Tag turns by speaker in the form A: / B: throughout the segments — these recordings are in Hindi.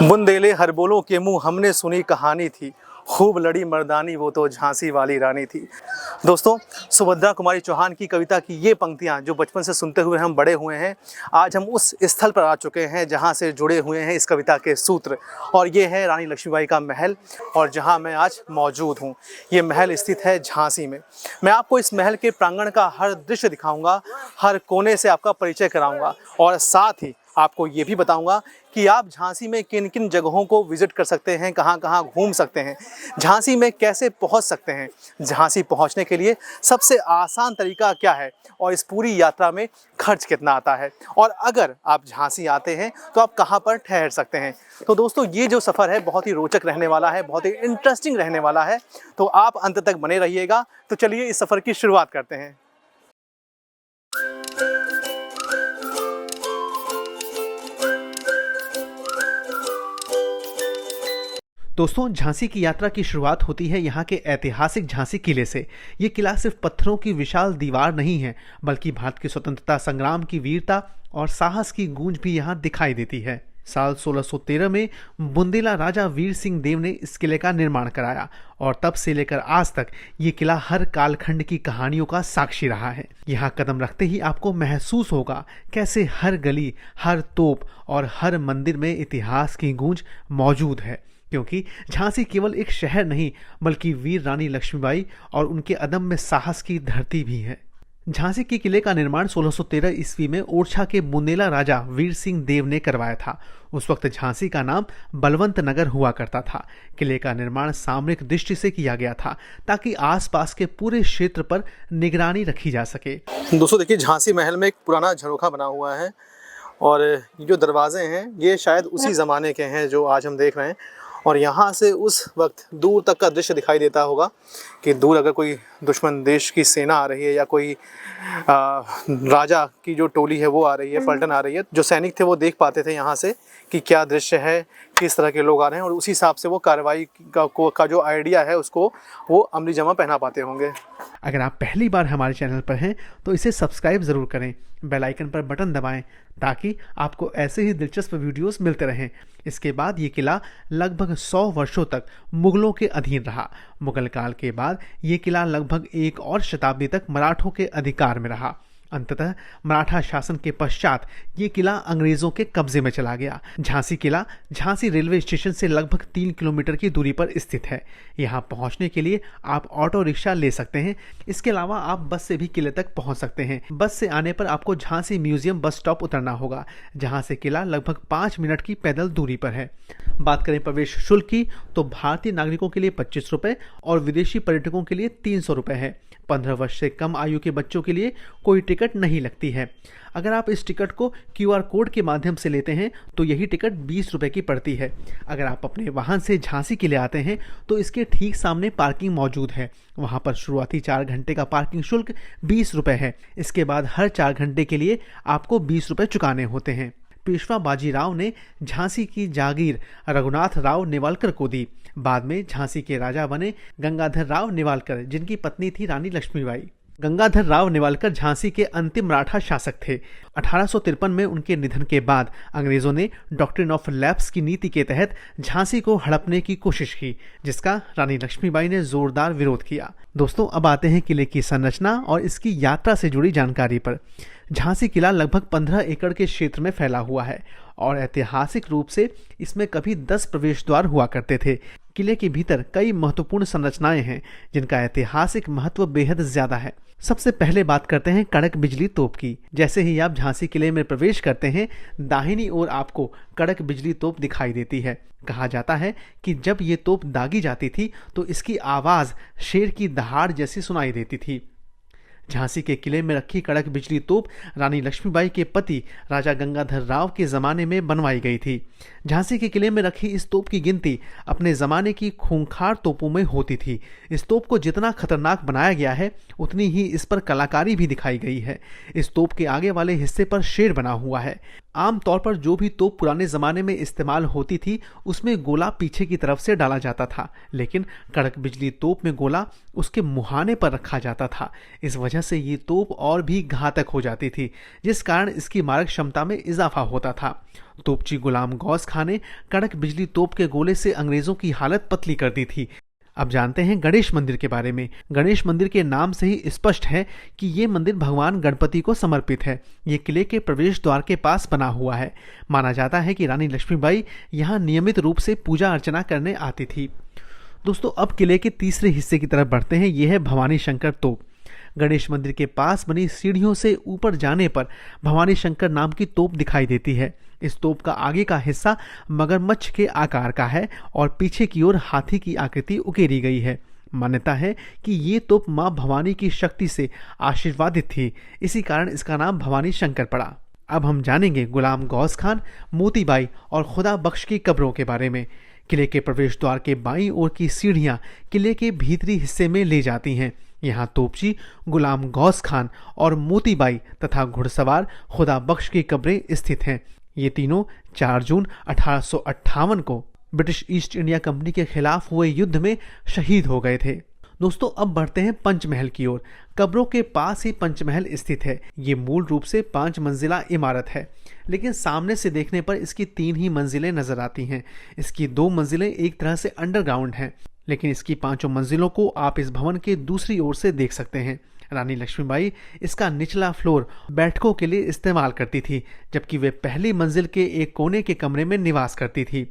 A: बुंदेले हर बोलों के मुंह हमने सुनी कहानी थी, खूब लड़ी मर्दानी वो तो झांसी वाली रानी थी। दोस्तों, सुभद्रा कुमारी चौहान की कविता की ये पंक्तियाँ जो बचपन से सुनते हुए हम बड़े हुए हैं, आज हम उस स्थल पर आ चुके हैं जहाँ से जुड़े हुए हैं इस कविता के सूत्र। और ये है रानी लक्ष्मीबाई का महल, और जहाँ मैं आज मौजूद हूँ ये महल स्थित है झांसी में। मैं आपको इस महल के प्रांगण का हर दृश्य दिखाऊंगा, हर कोने से आपका परिचय कराऊंगा, और साथ ही आपको ये भी बताऊंगा कि आप झांसी में किन किन जगहों को विज़िट कर सकते हैं, कहाँ कहाँ घूम सकते हैं, झांसी में कैसे पहुँच सकते हैं, झांसी पहुँचने के लिए सबसे आसान तरीका क्या है, और इस पूरी यात्रा में खर्च कितना आता है, और अगर आप झांसी आते हैं तो आप कहाँ पर ठहर सकते हैं। तो दोस्तों, ये जो सफ़र है बहुत ही रोचक रहने वाला है, बहुत ही इंटरेस्टिंग रहने वाला है, तो आप अंत तक बने रहिएगा। तो चलिए इस सफ़र की शुरुआत करते हैं। दोस्तों, झांसी की यात्रा की शुरुआत होती है यहाँ के ऐतिहासिक झांसी किले से। ये किला सिर्फ पत्थरों की विशाल दीवार नहीं है, बल्कि भारत के स्वतंत्रता संग्राम की वीरता और साहस की गूंज भी यहाँ दिखाई देती है। साल 1613 में बुंदेला राजा वीर सिंह देव ने इस किले का निर्माण कराया, और तब से लेकर आज तक ये किला हर कालखंड की कहानियों का साक्षी रहा है। यहाँ कदम रखते ही आपको महसूस होगा कैसे हर गली, हर तोप और हर मंदिर में इतिहास की गूंज मौजूद है, क्योंकि झांसी केवल एक शहर नहीं बल्कि वीर रानी लक्ष्मीबाई और उनके अदम्य साहस की धरती भी है। झांसी के किले का निर्माण 1613 ईस्वी में ओरछा के बुंदेला राजा वीर सिंह देव ने करवाया था। उस वक्त झांसी का नाम बलवंत नगर हुआ करता था। किले का निर्माण सामरिक दृष्टि से किया गया था ताकि आसपास के पूरे क्षेत्र पर निगरानी रखी जा सके। दोस्तों देखिए, झांसी महल में एक पुराना झरोखा बना हुआ है, और ये जो दरवाजे हैं ये शायद उसी ज़माने के हैं जो आज हम देख रहे हैं। और यहाँ से उस वक्त दूर तक का दृश्य दिखाई देता होगा कि दूर अगर कोई दुश्मन देश की सेना आ रही है या कोई राजा की जो टोली है वो आ रही है, पलटन आ रही है, जो सैनिक थे वो देख पाते थे यहाँ से कि क्या दृश्य है, किस तरह के लोग आ रहे हैं, और उसी हिसाब से वो कार्रवाई का जो आइडिया है उसको वो अमली जमा पहना पाते होंगे। अगर आप पहली बार हमारे चैनल पर हैं तो इसे सब्सक्राइब ज़रूर करें, बेल आइकन पर बटन दबाएं ताकि आपको ऐसे ही दिलचस्प वीडियोस मिलते रहें। इसके बाद ये किला लगभग 100 वर्षों तक मुगलों के अधीन रहा। मुगल काल के बाद ये किला लगभग एक और शताब्दी तक मराठों के अधिकार में रहा। अंततः मराठा शासन के पश्चात ये किला अंग्रेजों के कब्जे में चला गया। झांसी किला झांसी रेलवे स्टेशन से लगभग 3 किलोमीटर की दूरी पर स्थित है। यहाँ पहुँचने के लिए आप ऑटो रिक्शा ले सकते हैं। इसके अलावा आप बस से भी किले तक पहुँच सकते हैं। बस से आने पर आपको झांसी म्यूजियम बस स्टॉप उतरना होगा, जहाँ से किला लगभग 5 मिनट की पैदल दूरी पर है। बात करें प्रवेश शुल्क की तो भारतीय नागरिकों के लिए 25 रुपये और विदेशी पर्यटकों के लिए 300 रुपये है। 15 वर्ष से कम आयु के बच्चों के लिए कोई टिकट नहीं लगती है। अगर आप इस टिकट को QR कोड के माध्यम से लेते हैं तो यही टिकट 20 रुपये की पड़ती है। अगर आप अपने वाहन से झांसी के लिए आते हैं तो इसके ठीक सामने पार्किंग मौजूद है। वहां पर शुरुआती 4 घंटे का पार्किंग शुल्क 20 रुपये है। इसके बाद हर 4 घंटे के लिए आपको 20 रुपये चुकाने होते हैं। पेशवा बाजीराव ने झांसी की जागीर रघुनाथ राव नेवालकर को दी। बाद में झांसी के राजा बने गंगाधर राव नेवालकर, जिनकी पत्नी थी रानी लक्ष्मीबाई। गंगाधर राव नेवालकर झांसी के अंतिम मराठा शासक थे। 1853 में उनके निधन के बाद अंग्रेजों ने डॉक्ट्रिन ऑफ लैप्स की नीति के तहत झांसी को हड़पने की कोशिश की, जिसका रानी लक्ष्मीबाई ने जोरदार विरोध किया। दोस्तों, अब आते हैं किले की संरचना और इसकी यात्रा से जुड़ी जानकारी पर। झांसी किला लगभग 15 एकड़ के क्षेत्र में फैला हुआ है, और ऐतिहासिक रूप से इसमें कभी 10 प्रवेश द्वार हुआ करते थे। किले के भीतर कई महत्वपूर्ण संरचनाएं हैं जिनका ऐतिहासिक महत्व बेहद ज्यादा है। सबसे पहले बात करते हैं कड़क बिजली तोप की। जैसे ही आप झांसी किले में प्रवेश करते हैं, दाहिनी ओर आपको कड़क बिजली तोप दिखाई देती है। कहा जाता है कि जब ये तोप दागी जाती थी तो इसकी आवाज शेर की दहाड़ जैसी सुनाई देती थी। झांसी के किले में रखी कड़क बिजली तोप रानी लक्ष्मीबाई के पति राजा गंगाधर राव के ज़माने में बनवाई गई थी। झांसी के किले में रखी इस तोप की गिनती अपने ज़माने की खूंखार तोपों में होती थी। इस तोप को जितना खतरनाक बनाया गया है उतनी ही इस पर कलाकारी भी दिखाई गई है। इस तोप के आगे वाले हिस्से पर शेर बना हुआ है। आमतौर पर जो भी तोप पुराने ज़माने में इस्तेमाल होती थी उसमें गोला पीछे की तरफ से डाला जाता था, लेकिन कड़क बिजली तोप में गोला उसके मुहाने पर रखा जाता था। इस वजह से ये तोप और भी घातक हो जाती थी, जिस कारण इसकी मारक क्षमता में इजाफा होता था। तोपची गुलाम गौस खान ने कड़क बिजली तोप के गोले से अंग्रेजों की हालत पतली कर दी थी। अब जानते हैं गणेश मंदिर के बारे में। गणेश मंदिर के नाम से ही स्पष्ट है कि ये मंदिर भगवान गणपति को समर्पित है। ये किले के प्रवेश द्वार के पास बना हुआ है। माना जाता है कि रानी लक्ष्मीबाई यहाँ नियमित रूप से पूजा अर्चना करने आती थी। दोस्तों, अब किले के तीसरे हिस्से की तरफ बढ़ते हैं। यह है भवानी शंकर तोप। गणेश मंदिर के पास बनी सीढ़ियों से ऊपर जाने पर भवानी शंकर नाम की तोप दिखाई देती है। इस तोप का आगे का हिस्सा मगरमच्छ के आकार का है और पीछे की ओर हाथी की आकृति उकेरी गई है। मान्यता है कि ये तोप मां भवानी की शक्ति से आशीर्वादित थी, इसी कारण इसका नाम भवानी शंकर पड़ा। अब हम जानेंगे गुलाम गौस खान, मोतीबाई और खुदा बख्श की कब्रों के बारे में। किले के प्रवेश द्वार के बाईं ओर की सीढ़ियां किले के भीतरी हिस्से में ले जाती हैं। यहाँ तोपची गुलाम गौस खान और मोतीबाई तथा घुड़सवार खुदा बख्श की कब्रें स्थित हैं। ये तीनों 4 जून 1858 को ब्रिटिश ईस्ट इंडिया कंपनी के खिलाफ हुए युद्ध में शहीद हो गए थे। दोस्तों, अब बढ़ते हैं पंचमहल की ओर। कब्रों के पास ही पंचमहल स्थित है। ये मूल रूप से 5 मंजिला इमारत है, लेकिन सामने से देखने पर इसकी 3 ही मंजिलें नजर आती हैं। इसकी 2 मंजिलें एक तरह से अंडरग्राउंड हैं, लेकिन इसकी 5 मंजिलों को आप इस भवन के दूसरी ओर से देख सकते हैं। रानी लक्ष्मीबाई इसका निचला फ्लोर बैठकों के लिए इस्तेमाल करती थी, जबकि वे पहली मंजिल के एक कोने के कमरे में निवास करती थी।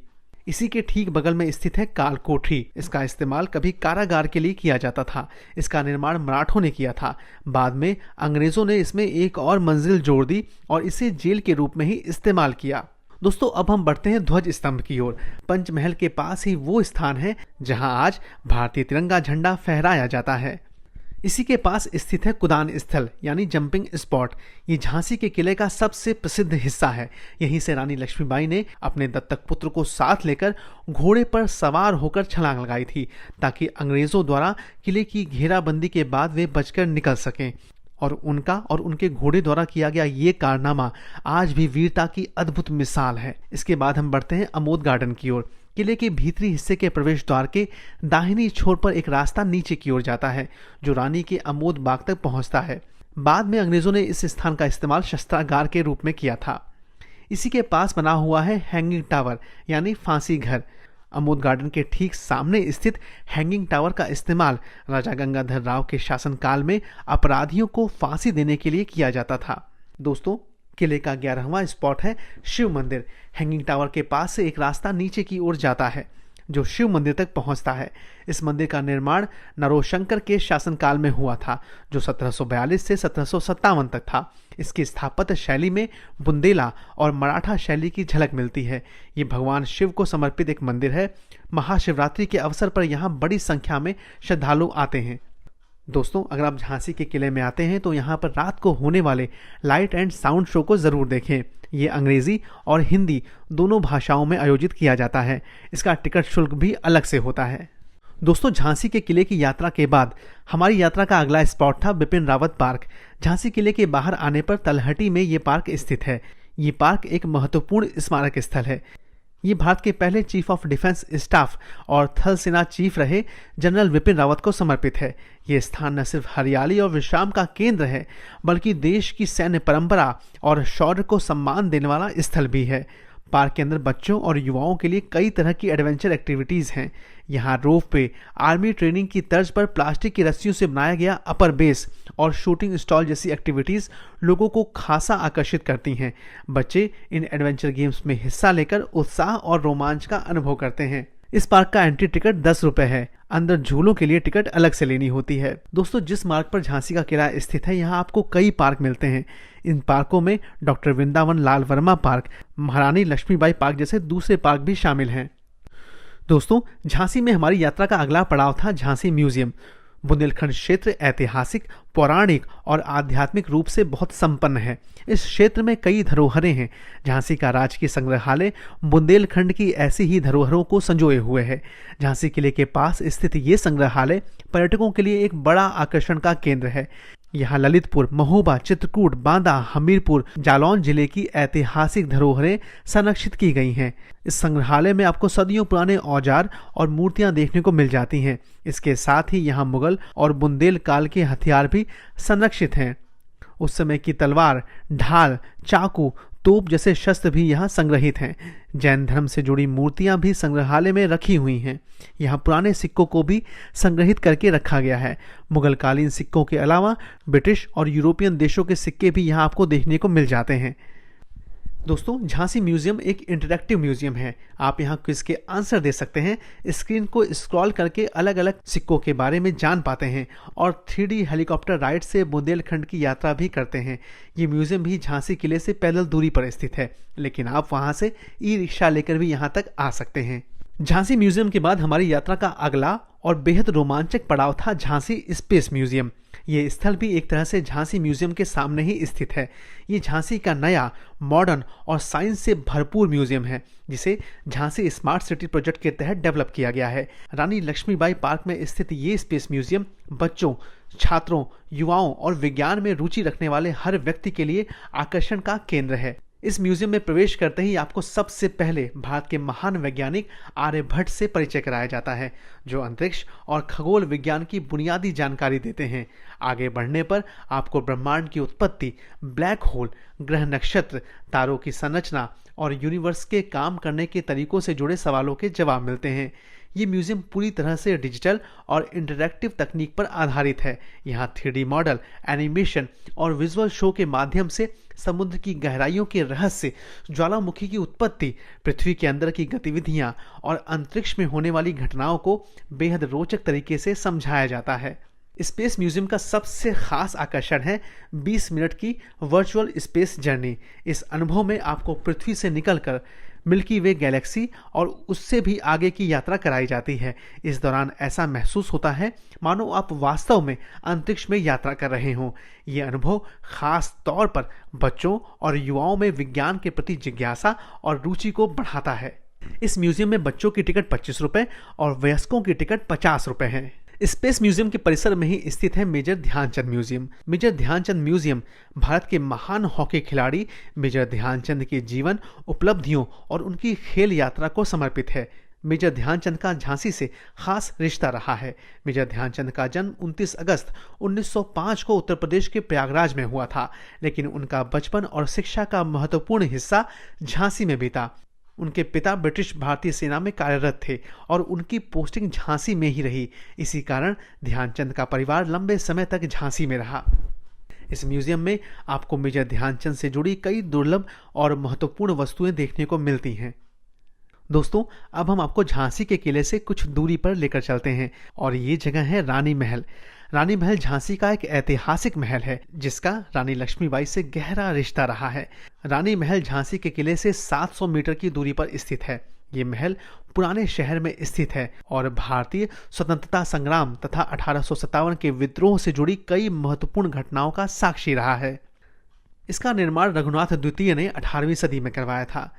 A: इसी के ठीक बगल में स्थित है काल कोठरी। इसका इस्तेमाल कभी कारागार के लिए किया जाता था। इसका निर्माण मराठों ने किया था। बाद में अंग्रेजों ने इसमें एक और मंजिल जोड़ दी और इसे जेल के रूप में ही इस्तेमाल किया। दोस्तों, अब हम बढ़ते हैं ध्वज स्तंभ की ओर। पंचमहल के पास ही वो स्थान है जहां आज भारतीय तिरंगा झंडा फहराया जाता है। इसी के पास स्थित है कुदान स्थल यानी जंपिंग स्पॉट। ये झांसी के किले का सबसे प्रसिद्ध हिस्सा है। यहीं से रानी लक्ष्मीबाई ने अपने दत्तक पुत्र को साथ लेकर घोड़े पर सवार होकर छलांग लगाई थी, ताकि अंग्रेजों द्वारा किले की घेराबंदी के बाद वे बचकर निकल सकें। और उनका और उनके घोड़े द्वारा किया गया ये कारनामा आज भी वीरता की अद्भुत मिसाल है। इसके बाद हम बढ़ते हैं अमोद गार्डन की ओर। किले के भीतरी हिस्से के प्रवेश द्वार के दाहिनी छोर पर एक रास्ता नीचे की ओर जाता है, जो रानी के अमोद बाग तक पहुंचता है। बाद में अंग्रेजों ने इस स्थान का इस्तेमाल शस्त्रागार के रूप में किया था। इसी के पास बना हुआ है हैंगिंग टावर यानी फांसी घर। अमोद गार्डन के ठीक सामने स्थित हैंगिंग टावर का इस्तेमाल राजा गंगाधर राव के शासनकाल में अपराधियों को फांसी देने के लिए किया जाता था। दोस्तों, किले का 11वां स्पॉट है शिव मंदिर। हैंगिंग टावर के पास से एक रास्ता नीचे की ओर जाता है, जो शिव मंदिर तक पहुंचता है। इस मंदिर का निर्माण नरोशंकर के शासनकाल में हुआ था, जो 1742 से 1757 तक था। इसकी स्थापत्य शैली में बुंदेला और मराठा शैली की झलक मिलती है। ये भगवान शिव को समर्पित एक मंदिर है। महाशिवरात्रि के अवसर पर यहाँ बड़ी संख्या में श्रद्धालु आते हैं। दोस्तों, अगर आप झांसी के किले में आते हैं तो यहाँ पर रात को होने वाले लाइट एंड साउंड शो को ज़रूर देखें। ये अंग्रेज़ी और हिंदी दोनों भाषाओं में आयोजित किया जाता है। इसका टिकट शुल्क भी अलग से होता है। दोस्तों, झांसी के किले की यात्रा के बाद हमारी यात्रा का अगला स्पॉट था बिपिन रावत पार्क। झांसी किले के बाहर आने पर तलहटी में ये पार्क स्थित है। ये पार्क एक महत्वपूर्ण स्मारक स्थल है। ये भारत के पहले चीफ ऑफ डिफेंस स्टाफ और थल सेना चीफ रहे जनरल विपिन रावत को समर्पित है। ये स्थान न सिर्फ हरियाली और विश्राम का केंद्र है, बल्कि देश की सैन्य परंपरा और शौर्य को सम्मान देने वाला स्थल भी है। पार्क के अंदर बच्चों और युवाओं के लिए कई तरह की एडवेंचर एक्टिविटीज़ हैं। यहाँ रोप पे, आर्मी ट्रेनिंग की तर्ज पर प्लास्टिक की रस्सियों से बनाया गया अपर बेस और शूटिंग स्टॉल जैसी एक्टिविटीज़ लोगों को खासा आकर्षित करती हैं। बच्चे इन एडवेंचर गेम्स में हिस्सा लेकर उत्साह और रोमांच का अनुभव करते हैं। इस पार्क का एंट्री टिकट 10 रुपए है। अंदर झूलों के लिए टिकट अलग से लेनी होती है। दोस्तों, जिस मार्ग पर झांसी का किला स्थित है, यहाँ आपको कई पार्क मिलते हैं। इन पार्कों में डॉक्टर वृंदावन लाल वर्मा पार्क, महारानी लक्ष्मीबाई पार्क जैसे दूसरे पार्क भी शामिल हैं। दोस्तों, झांसी में हमारी यात्रा का अगला पड़ाव था झांसी म्यूजियम। बुंदेलखंड क्षेत्र ऐतिहासिक, पौराणिक और आध्यात्मिक रूप से बहुत संपन्न है। इस क्षेत्र में कई धरोहरें हैं। झांसी का राजकीय संग्रहालय बुंदेलखंड की ऐसी ही धरोहरों को संजोए हुए है। झांसी किले के पास स्थित ये संग्रहालय पर्यटकों के लिए एक बड़ा आकर्षण का केंद्र है। यहाँ ललितपुर, महोबा, चित्रकूट, बांदा, हमीरपुर, जालौन जिले की ऐतिहासिक धरोहरें संरक्षित की गई हैं। इस संग्रहालय में आपको सदियों पुराने औजार और मूर्तियां देखने को मिल जाती हैं। इसके साथ ही यहाँ मुगल और बुंदेल काल के हथियार भी संरक्षित हैं। उस समय की तलवार, ढाल, चाकू, तोप जैसे शस्त्र भी यहाँ संग्रहित हैं। जैन धर्म से जुड़ी मूर्तियां भी संग्रहालय में रखी हुई हैं। यहाँ पुराने सिक्कों को भी संग्रहित करके रखा गया है। मुगल कालीन सिक्कों के अलावा ब्रिटिश और यूरोपियन देशों के सिक्के भी यहाँ आपको देखने को मिल जाते हैं। दोस्तों, झांसी म्यूजियम एक इंटरैक्टिव म्यूजियम है। आप यहाँ क्विज के आंसर दे सकते हैं, स्क्रीन को स्क्रॉल करके अलग अलग सिक्कों के बारे में जान पाते हैं और 3D हेलीकॉप्टर राइड से बुंदेलखंड की यात्रा भी करते हैं। ये म्यूजियम भी झांसी किले से पैदल दूरी पर स्थित है, लेकिन आप वहाँ से ई-रिक्शा लेकर भी यहाँ तक आ सकते हैं। झांसी म्यूजियम के बाद हमारी यात्रा का अगला और बेहद रोमांचक पड़ाव था झांसी स्पेस म्यूजियम। ये स्थल भी एक तरह से झांसी म्यूजियम के सामने ही स्थित है। ये झांसी का नया, मॉडर्न और साइंस से भरपूर म्यूजियम है, जिसे झांसी स्मार्ट सिटी प्रोजेक्ट के तहत डेवलप किया गया है। रानी लक्ष्मीबाई पार्क में स्थित ये स्पेस म्यूजियम बच्चों, छात्रों, युवाओं और विज्ञान में रुचि रखने वाले हर व्यक्ति के लिए आकर्षण का केंद्र है। इस म्यूजियम में प्रवेश करते ही आपको सबसे पहले भारत के महान वैज्ञानिक आर्यभट्ट से परिचय कराया जाता है, जो अंतरिक्ष और खगोल विज्ञान की बुनियादी जानकारी देते हैं। आगे बढ़ने पर आपको ब्रह्मांड की उत्पत्ति, ब्लैक होल, ग्रह नक्षत्र, तारों की संरचना और यूनिवर्स के काम करने के तरीकों से जुड़े सवालों के जवाब मिलते हैं। ये म्यूजियम पूरी तरह से डिजिटल और इंटरैक्टिव तकनीक पर आधारित है। यहाँ 3D मॉडल, एनिमेशन और विजुअल शो के माध्यम से समुद्र की गहराइयों के रहस्य, ज्वालामुखी की उत्पत्ति, पृथ्वी के अंदर की गतिविधियां और अंतरिक्ष में होने वाली घटनाओं को बेहद रोचक तरीके से समझाया जाता है। स्पेस म्यूजियम का सबसे खास आकर्षण है 20 मिनट की वर्चुअल स्पेस जर्नी। इस अनुभव में आपको पृथ्वी से निकलकर मिल्की वे गैलेक्सी और उससे भी आगे की यात्रा कराई जाती है। इस दौरान ऐसा महसूस होता है मानो आप वास्तव में अंतरिक्ष में यात्रा कर रहे हों। ये अनुभव खास तौर पर बच्चों और युवाओं में विज्ञान के प्रति जिज्ञासा और रुचि को बढ़ाता है। इस म्यूजियम में बच्चों की टिकट 25 रुपये और वयस्कों की टिकट 50 रुपये है। स्पेस म्यूजियम के परिसर में ही स्थित है major Dhyan Chand museum. Major Dhyan Chand museum Bharat के महान हॉकी खिलाड़ी मेजर ध्यानचंद के जीवन, उपलब्धियों और उनकी खेल यात्रा को समर्पित है। मेजर ध्यानचंद का झांसी से खास रिश्ता रहा है। मेजर ध्यानचंद का जन्म 29 अगस्त 1905 को उत्तर प्रदेश के प्रयागराज में हुआ था, लेकिन उनका बचपन और शिक्षा का महत्वपूर्ण हिस्सा झांसी में बीता। उनके पिता ब्रिटिश भारतीय सेना में कार्यरत थे और उनकी पोस्टिंग झांसी में ही रही। इसी कारण ध्यानचंद का परिवार लंबे समय तक झांसी में रहा। इस म्यूजियम में आपको मेजर ध्यानचंद से जुड़ी कई दुर्लभ और महत्वपूर्ण वस्तुएं देखने को मिलती हैं। दोस्तों, अब हम आपको झांसी के किले से कुछ दूरी पर लेकर चलते हैं और ये जगह है रानी महल। रानी महल झांसी का एक ऐतिहासिक महल है, जिसका रानी लक्ष्मीबाई से गहरा रिश्ता रहा है। रानी महल झांसी के किले से 700 मीटर की दूरी पर स्थित है। ये महल पुराने शहर में स्थित है और भारतीय स्वतंत्रता संग्राम तथा 1857 के विद्रोह से जुड़ी कई महत्वपूर्ण घटनाओं का साक्षी रहा है। इसका निर्माण रघुनाथ द्वितीय ने 18वीं सदी में करवाया था।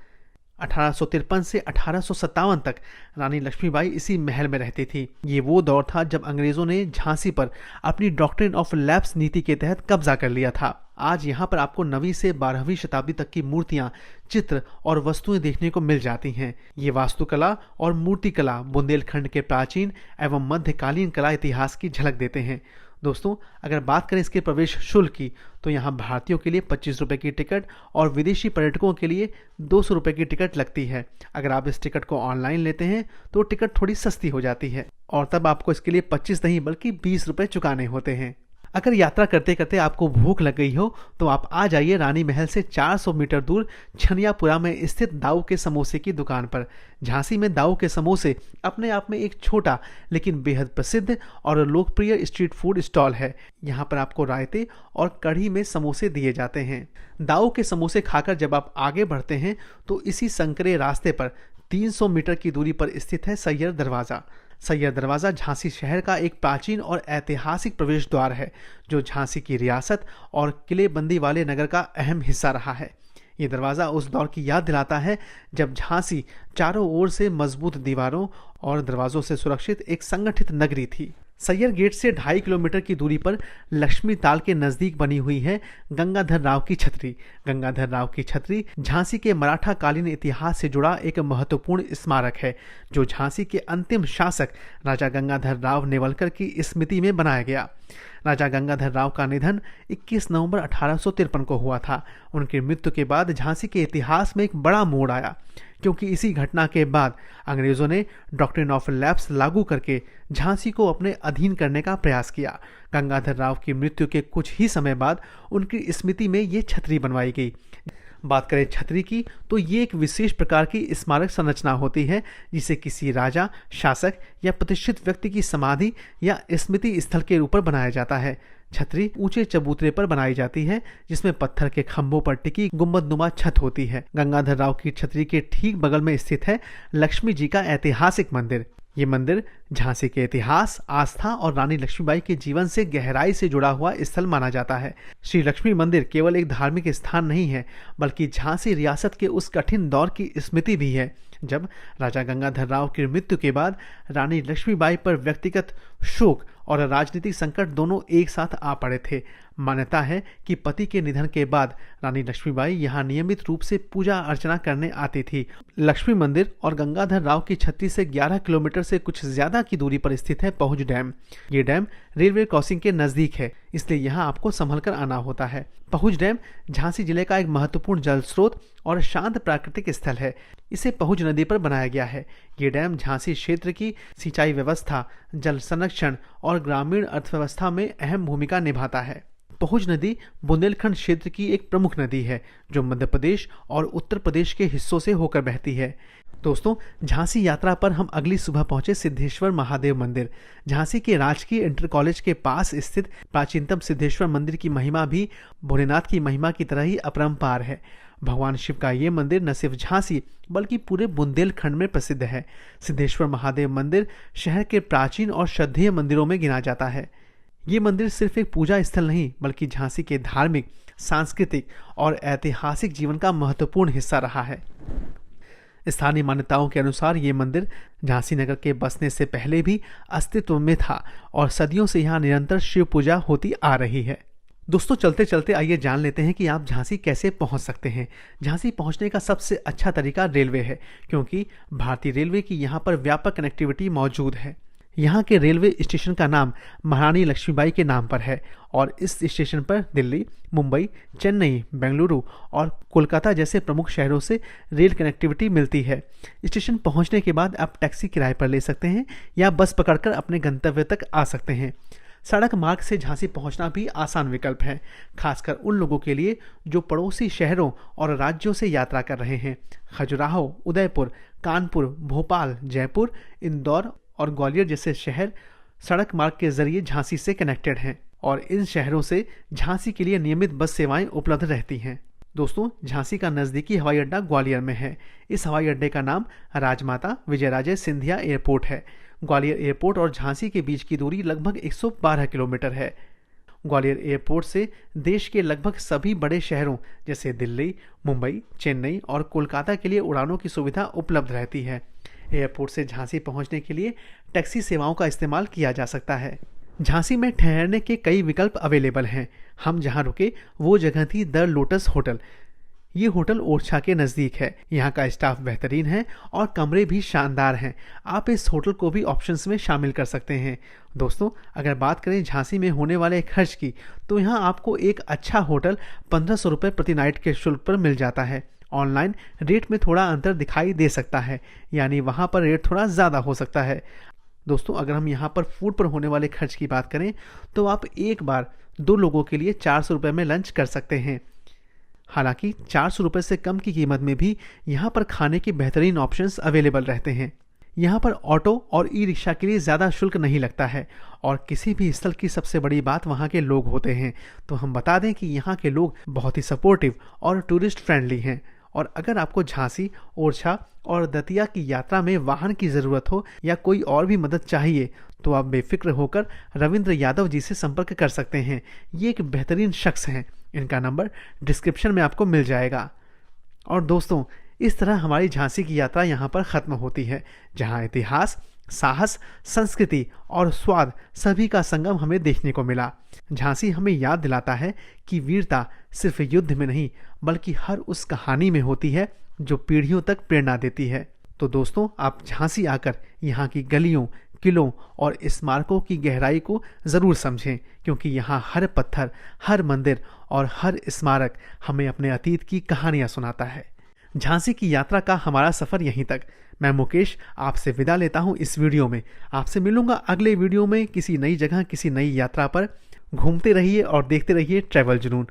A: 1853 से 1857 तक रानी लक्ष्मीबाई इसी महल में रहती थी। ये वो दौर था जब अंग्रेजों ने झांसी पर अपनी डॉक्ट्रिन ऑफ लैप्स नीति के तहत कब्जा कर लिया था। आज यहाँ पर आपको 9वीं से 12वीं शताब्दी तक की मूर्तियां, चित्र और वस्तुएं देखने को मिल जाती हैं। ये वास्तुकला और मूर्तिकला बुंदेलखंड के प्राचीन एवं मध्यकालीन कला इतिहास की झलक देते हैं। दोस्तों, अगर बात करें इसके प्रवेश शुल्क की, तो यहाँ भारतीयों के लिए 25 रुपये की टिकट और विदेशी पर्यटकों के लिए 200 रुपये की टिकट लगती है। अगर आप इस टिकट को ऑनलाइन लेते हैं तो टिकट थोड़ी सस्ती हो जाती है और तब आपको इसके लिए 25 नहीं बल्कि 20 रुपये चुकाने होते हैं। अगर यात्रा करते करते आपको भूख लग गई हो तो आप आ जाइए रानी महल से 400 मीटर दूर छनियापुरा में स्थित दाऊ के समोसे की दुकान पर। झांसी में दाऊ के समोसे अपने आप में एक छोटा लेकिन बेहद प्रसिद्ध और लोकप्रिय स्ट्रीट फूड स्टॉल है। यहाँ पर आपको रायते और कढ़ी में समोसे दिए जाते हैं। दाऊ के समोसे खाकर जब आप आगे बढ़ते हैं तो इसी संकरे रास्ते पर 300 मीटर की दूरी पर स्थित है सैय्यर दरवाज़ा। सैय्यर दरवाज़ा झांसी शहर का एक प्राचीन और ऐतिहासिक प्रवेश द्वार है, जो झांसी की रियासत और किलेबंदी वाले नगर का अहम हिस्सा रहा है। ये दरवाज़ा उस दौर की याद दिलाता है जब झांसी चारों ओर से मजबूत दीवारों और दरवाज़ों से सुरक्षित एक संगठित नगरी थी। सैयर गेट से 2.5 किलोमीटर की दूरी पर लक्ष्मी ताल के नजदीक बनी हुई है गंगाधर राव की छतरी। गंगाधर राव की छतरी झांसी के मराठा कालीन इतिहास से जुड़ा एक महत्वपूर्ण स्मारक है, जो झांसी के अंतिम शासक राजा गंगाधर राव नेवलकर की स्मृति में बनाया गया। राजा गंगाधर राव का निधन 21 नवंबर 1853 को हुआ था। उनकी मृत्यु के बाद झांसी के इतिहास में एक बड़ा मोड़ आया, क्योंकि इसी घटना के बाद अंग्रेजों ने डॉक्ट्रिन ऑफ लैप्स लागू करके झांसी को अपने अधीन करने का प्रयास किया। गंगाधर राव की मृत्यु के कुछ ही समय बाद उनकी स्मृति में ये छतरी बनवाई गई। बात करें छतरी की, तो ये एक विशेष प्रकार की स्मारक संरचना होती है, जिसे किसी राजा, शासक या प्रतिष्ठित व्यक्ति की समाधि या स्मृति स्थल के ऊपर बनाया जाता है। छतरी ऊंचे चबूतरे पर बनाई जाती है, जिसमें पत्थर के खंभों पर टिकी गुंबदनुमा छत होती है। गंगाधर राव की छतरी के ठीक बगल में स्थित है लक्ष्मी जी का ऐतिहासिक मंदिर। ये मंदिर झांसी के इतिहास, आस्था और रानी लक्ष्मीबाई के जीवन से गहराई से जुड़ा हुआ स्थल माना जाता है। श्री लक्ष्मी मंदिर केवल एक धार्मिक स्थान नहीं है, बल्कि झांसी रियासत के उस कठिन दौर की स्मृति भी है, जब राजा गंगाधर राव की मृत्यु के बाद रानी लक्ष्मीबाई पर व्यक्तिगत शोक और राजनीतिक संकट दोनों एक साथ आ पड़े थे। मान्यता है कि पति के निधन के बाद रानी लक्ष्मीबाई यहाँ नियमित रूप से पूजा अर्चना करने आती थी। लक्ष्मी मंदिर और गंगाधर राव की छतरी से 11 किलोमीटर से कुछ ज्यादा की दूरी पर स्थित है पहुज डैम। ये डैम रेलवे क्रॉसिंग के नजदीक है, इसलिए यहाँ आपको संभल कर आना होता है। पहुज डैम झांसी जिले का एक महत्वपूर्ण जल स्रोत और शांत प्राकृतिक स्थल है। इसे पहुज नदी पर बनाया गया है। ये डैम झांसी क्षेत्र की सिंचाई व्यवस्था, जल संरक्षण और ग्रामीण अर्थव्यवस्था में अहम भूमिका निभाता है। पहुज नदी बुंदेलखंड क्षेत्र की एक प्रमुख नदी है, जो मध्य प्रदेश और उत्तर प्रदेश के हिस्सों से होकर बहती है। दोस्तों, झांसी यात्रा पर हम अगली सुबह पहुंचे सिद्धेश्वर महादेव मंदिर। झांसी के राजकीय इंटर कॉलेज के पास स्थित प्राचीनतम सिद्धेश्वर मंदिर की महिमा भी भोलेनाथ की महिमा की तरह ही अपरंपार है। भगवान शिव का ये मंदिर न सिर्फ झांसी बल्कि पूरे बुंदेलखंड में प्रसिद्ध है। सिद्धेश्वर महादेव मंदिर शहर के प्राचीन और श्रद्धेय मंदिरों में गिना जाता है। ये मंदिर सिर्फ एक पूजा स्थल नहीं, बल्कि झांसी के धार्मिक, सांस्कृतिक और ऐतिहासिक जीवन का महत्वपूर्ण हिस्सा रहा है। स्थानीय मान्यताओं के अनुसार ये मंदिर झांसी नगर के बसने से पहले भी अस्तित्व में था और सदियों से यहाँ निरंतर शिव पूजा होती आ रही है। दोस्तों, चलते चलते आइए जान लेते हैं कि आप झांसी कैसे पहुंच सकते हैं। झांसी पहुंचने का सबसे अच्छा तरीका रेलवे है, क्योंकि भारतीय रेलवे की यहाँ पर व्यापक कनेक्टिविटी मौजूद है। यहाँ के रेलवे स्टेशन का नाम महारानी लक्ष्मीबाई के नाम पर है और इस स्टेशन पर दिल्ली, मुंबई, चेन्नई, बेंगलुरु और कोलकाता जैसे प्रमुख शहरों से रेल कनेक्टिविटी मिलती है। स्टेशन पहुँचने के बाद आप टैक्सी किराए पर ले सकते हैं या बस पकड़कर अपने गंतव्य तक आ सकते हैं। सड़क मार्ग से झांसी पहुंचना भी आसान विकल्प है, खासकर उन लोगों के लिए जो पड़ोसी शहरों और राज्यों से यात्रा कर रहे हैं। खजुराहो, उदयपुर, कानपुर, भोपाल, जयपुर, इंदौर और ग्वालियर जैसे शहर सड़क मार्ग के जरिए झांसी से कनेक्टेड हैं और इन शहरों से झांसी के लिए नियमित बस सेवाएं उपलब्ध रहती हैं। दोस्तों, झांसी का नज़दीकी हवाई अड्डा ग्वालियर में है। इस हवाई अड्डे का नाम राजमाता विजयराजे सिंधिया एयरपोर्ट है। ग्वालियर एयरपोर्ट और झांसी के बीच की दूरी लगभग 112 किलोमीटर है। ग्वालियर एयरपोर्ट से देश के लगभग सभी बड़े शहरों जैसे दिल्ली, मुंबई, चेन्नई और कोलकाता के लिए उड़ानों की सुविधा उपलब्ध रहती है। एयरपोर्ट से झांसी पहुंचने के लिए टैक्सी सेवाओं का इस्तेमाल किया जा सकता है। झांसी में ठहरने के कई विकल्प अवेलेबल हैं। हम जहां रुके वो जगह थी द लोटस होटल। ये होटल ओरछा के नज़दीक है। यहाँ का स्टाफ बेहतरीन है और कमरे भी शानदार हैं। आप इस होटल को भी ऑप्शंस में शामिल कर सकते हैं। दोस्तों, अगर बात करें झांसी में होने वाले खर्च की, तो यहाँ आपको एक अच्छा होटल 1500 रुपये प्रति नाइट के शुल्क पर मिल जाता है। ऑनलाइन रेट में थोड़ा अंतर दिखाई दे सकता है, यानी वहाँ पर रेट थोड़ा ज़्यादा हो सकता है। दोस्तों, अगर हम यहाँ पर फूड पर होने वाले खर्च की बात करें, तो आप एक बार 2 लोगों के लिए 400 रुपये में लंच कर सकते हैं। हालांकि 400 रुपये से कम की कीमत में भी यहाँ पर खाने के बेहतरीन ऑप्शंस अवेलेबल रहते हैं। यहाँ पर ऑटो और ई रिक्शा के लिए ज़्यादा शुल्क नहीं लगता है और किसी भी स्थल की सबसे बड़ी बात वहाँ के लोग होते हैं। तो हम बता दें कि यहाँ के लोग बहुत ही सपोर्टिव और टूरिस्ट फ्रेंडली हैं। और अगर आपको झांसी, ओरछा और दतिया की यात्रा में वाहन की ज़रूरत हो या कोई और भी मदद चाहिए, तो आप बेफिक्र होकर रविंद्र यादव जी से संपर्क कर सकते हैं। ये एक बेहतरीन शख्स हैं। इनका नंबर डिस्क्रिप्शन में आपको मिल जाएगा। और दोस्तों, इस तरह हमारी झांसी की यात्रा यहाँ पर ख़त्म होती है, जहाँ इतिहास, साहस, संस्कृति और स्वाद सभी का संगम हमें देखने को मिला। झांसी हमें याद दिलाता है कि वीरता सिर्फ युद्ध में नहीं बल्कि हर उस कहानी में होती है जो पीढ़ियों तक प्रेरणा देती है। तो दोस्तों, आप झांसी आकर यहाँ की गलियों, किलों और स्मारकों की गहराई को ज़रूर समझें, क्योंकि यहाँ हर पत्थर, हर मंदिर और हर स्मारक हमें अपने अतीत की कहानियाँ सुनाता है। झांसी की यात्रा का हमारा सफ़र यहीं तक। मैं मुकेश आपसे विदा लेता हूँ इस वीडियो में। आपसे मिलूंगा अगले वीडियो में किसी नई जगह, किसी नई यात्रा पर। घूमते रहिए और देखते रहिए ट्रैवल जुनून।